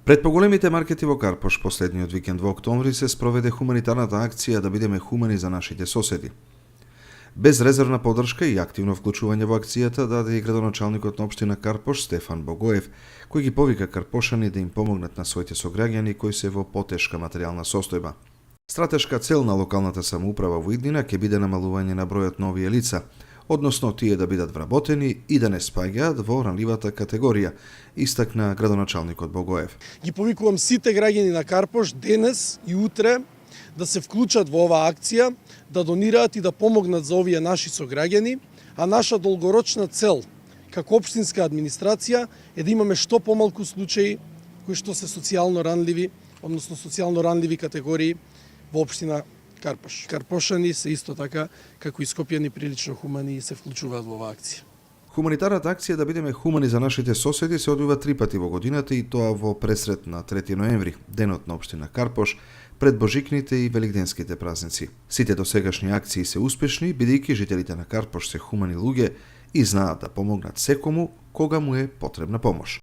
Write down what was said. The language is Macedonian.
Пред поголемите маркети во Карпош последниот викенд во октомври се спроведе хуманитарната акција да бидеме хумани за нашите соседи. Без резервна поддршка и активно вклучување во акцијата даде и градоначалникот на општина Карпош Стефан Богоев, кој ги повика карпошани да им помогнат на своите сограѓани кои се во потешка материјална состојба. Стратешка цел на локалната самоуправа во иднина ќе биде намалување на бројот на овие лица, односно тие да бидат вработени и да не спаѓаат во ранливата категорија, истакна градоначалникот Богоев. Ги повикувам сите граѓани на Карпош денес и утре да се вклучат во оваа акција, да донираат и да помогнат за овие наши сограѓани, а наша долгорочна цел како општинска администрација е да имаме што помалку случаи кои што се социјално ранливи, односно социјално ранливи категории во општина Карпош. Карпошани се исто така, како и скопјани прилично хумани, се вклучуваат во оваа акција. Хуманитарната акција да бидеме хумани за нашите соседи се одвива 3 пати во годината и тоа во пресрет на 3 ноември, денот на општина Карпош, пред Божикните и Велигденските празници. Сите досегашни акции се успешни, бидејќи жителите на Карпош се хумани луѓе и знаат да помогнат секому кога му е потребна помош.